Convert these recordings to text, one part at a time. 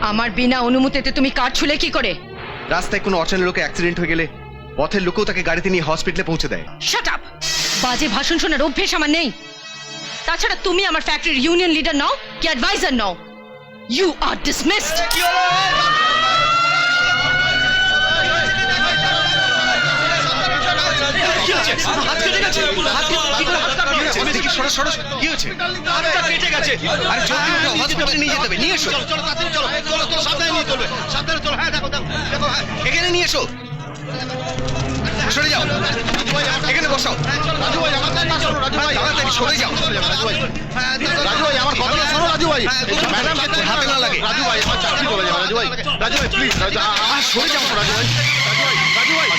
আমার বিনা অনুমতিতে তুমি কার ছুলে কি করে? রাস্তায় কোনো অচেনা লোকে অ্যাক্সিডেন্ট হয়ে গেলে পথের লোকেও তাকে গাড়িতে নিয়ে হসপিটালে পৌঁছে দেয়। শাট আপ! বাজে ভাষণ শোনার অভ্যেস আমার নেই। তাছাড়া তুমি আমার ফ্যাক্টরির ইউনিয়ন লিডার নও কি অ্যাডভাইজার নও। You are dismissed. এখানে নিয়ে এসো, সরে যাও, এখানে বসাও। তাড়াতাড়ি সরে যাও। রাজু ভাই আমার কথা শোনো রাজু ভাই। ম্যাডাম হাতে না লাগে। রাজু ভাই আমার চাকরি চলে যাবে রাজু ভাই। রাজু ভাই প্লিজ সরে যাও রাজু ভাই। রাজু ভাই।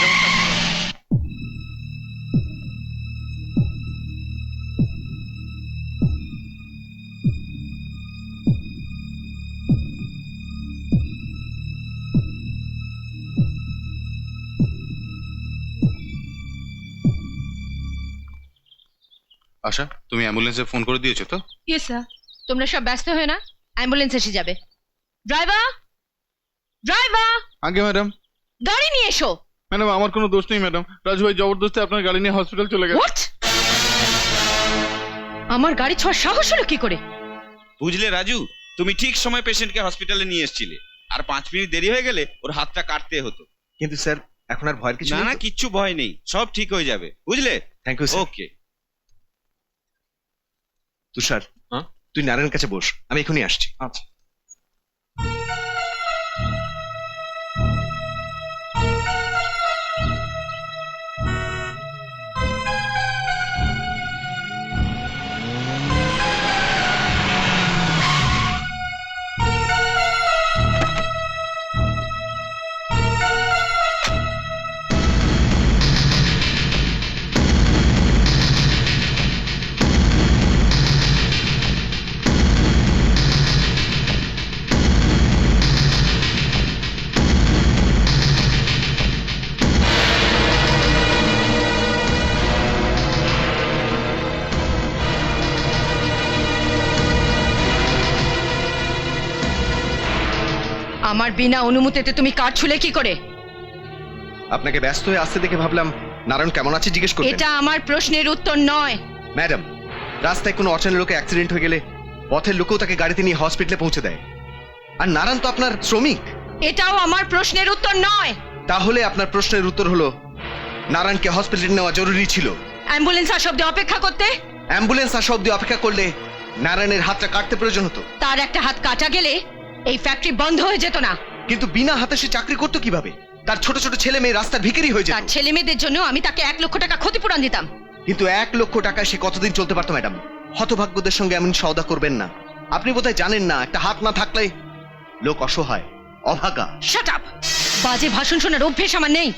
আশা, তুমি অ্যাম্বুলেন্সে ফোন করে দিয়েছো তো? Yes sir. তোমরা সব ব্যস্ত হয়ে না, অ্যাম্বুলেন্স এসে যাবে। ড্রাইভার, ড্রাইভার, আগে ম্যাডাম। গাড়ি নিয়ে এসো। ম্যাডাম আমার কোনো দোষ নেই ম্যাডাম, রাজু ভাই জবরদস্তি আপনার গাড়ি নিয়ে হসপিটাল চলে গেছে। হোয়াট? আমার গাড়ি ছোঁয়ার সাহস হলো কি করে? বুঝলে রাজু, তুমি ঠিক সময় পেশেন্টকে হসপিটালে নিয়ে এসেছিলে, আর 5 মিনিট দেরি হয়ে গেলে ওর হাতটা কাটতে হতো। কিন্তু স্যার এখন আর ভয়ের কিছু না নেই না, তো? কিচ্ছু ভয় নেই, সব ঠিক হয়ে যাবে, বুঝলে? Thank you sir. Okay. Tushar, হ্যাঁ? তুই নারায়ণের কাছে বস, আমি এখনই আসছি। আচ্ছা। আমার বিনা অনুমতিতে তুমি কার ছুলে কি করে? আপনাকে ব্যস্ত হয়ে আসতে দেখে ভাবলাম নারায়ণ কেমন আছে জিজ্ঞেস করবেন। এটা আমার প্রশ্নের উত্তর নয়। ম্যাডাম, রাস্তায় কোনো অচেনা লোকে অ্যাক্সিডেন্ট হয়ে গেলে পথের লোকেও তাকে গাড়িতে নিয়ে হসপিটালে পৌঁছে দেয়। আর নারায়ণ তো আপনার শ্রমিক। এটাও আমার প্রশ্নের উত্তর নয়। তাহলে আপনার প্রশ্নের উত্তর হলো নারায়ণকে হসপিটালে নেওয়া জরুরি ছিল। অ্যাম্বুলেন্স আসা অব্দি অপেক্ষা করতে? অ্যাম্বুলেন্স আসা অব্দি অপেক্ষা করলে নারায়ণের হাতটা কাটতে প্রয়োজন হতো। তার একটা হাত কাটা গেলে এই ফ্যাক্টরি বন্ধ হয়ে যেত না। কিন্তু বিনা হাতে সে চাকরি করতো কিভাবে? তার ছোট ছোট ছেলে মেয়ে রাস্তার ভিখারি হয়ে যেত। তার ছেলে মেয়েদের জন্য আমি তাকে 1 লক্ষ টাকা ক্ষতিপূরণ দিতাম। কিন্তু 1 লক্ষ টাকায় সে কতদিন চলতে পারতো? ম্যাডাম, হতভাগ্যদের সঙ্গে এমন সওদা করবেন না। আপনি বোধহয় জানেন না, একটা হাত না থাকলে লোক অসহায়, অভাগা। Shut up! বাজে ভাষণ শোনার অভ্যেস আমার নেই।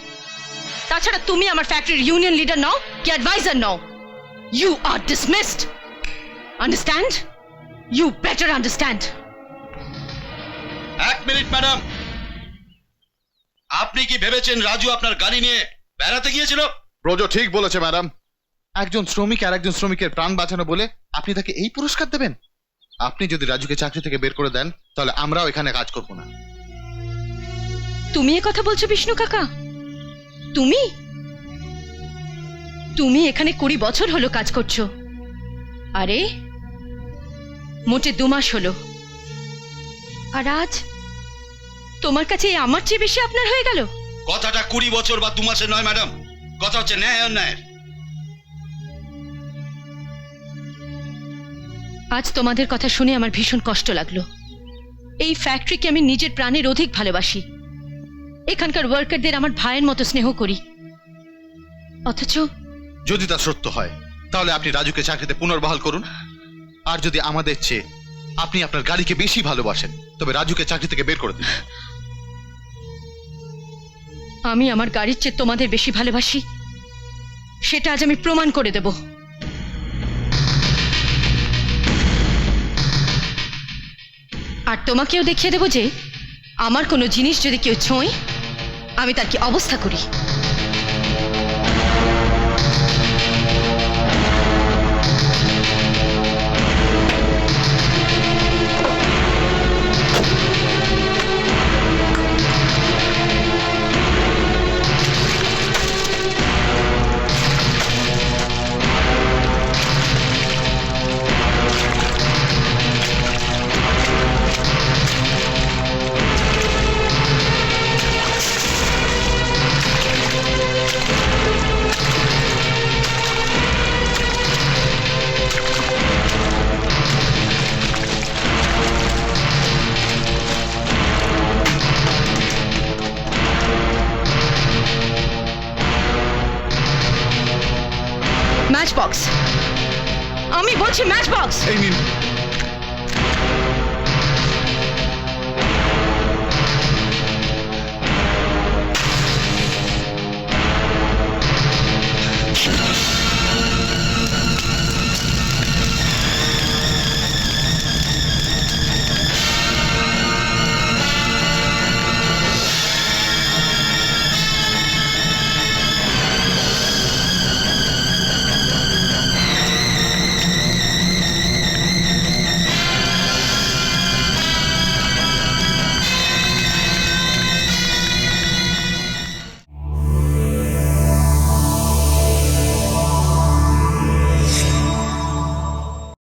তাছাড়া তুমি আমার ফ্যাক্টরির ইউনিয়ন লিডার নও কি অ্যাডভাইজার নও। You are dismissed. Understand? You better understand. 1 minute madam, আপনি কি ভেবেছেন রাজু আপনার গাড়ি নিয়ে বেড়াতে গিয়েছিল? ব্রজ ঠিক বলেছে ম্যাডাম। একজন শ্রমিক আর একজন শ্রমিকের প্রাণ বাঁচানো বলে আপনি তাকে এই পুরস্কার দেবেন? আপনি যদি রাজুকে চাকরি থেকে বের করে দেন তাহলে আমরাও এখানে কাজ করব না। তুমি এ কথা বলছো বিষ্ণু কাকা? তুমি তুমি এখানে 20 বছর হলো কাজ করছো। আরে মোটে 2 মাস হলো। আর আজ তোমার কাছে আমার চেয়ে বেশি আপনার হয়ে গেল। কথাটা 20 বছর বা 2 মাসের নয় ম্যাডাম, কথা হচ্ছে ন্যায় অন্যায়ের। আজ তোমাদের কথা শুনে আমার ভীষণ কষ্ট লাগলো। এই ফ্যাক্টরিকে আমি নিজের প্রাণের অধিক ভালোবাসি। এখানকার ওয়ার্কারদের আমার ভাইয়ের মতো স্নেহ করি। অথচ যদি তা সত্য হয় তাহলে আপনি রাজুকে চাকরিতে পুনর্বহাল করুন। আর যদি আমাদের চেয়ে আপনি আপনার গাড়িকে বেশি ভালোবাসেন তবে রাজুকে চাকরি থেকে বের করে দিন। আমি আমার গাড়ির চেয়ে তোমাদের বেশি ভালোবাসি, সেটা আজ আমি প্রমাণ করে দেব। আর তোমাকেও দেখিয়ে দেব যে আমার কোনো জিনিস যদি কেউ ছোঁয় আমি তার কি অবস্থা করি। Match box. আমি বলছি ম্যাচ বক্স। এই নিন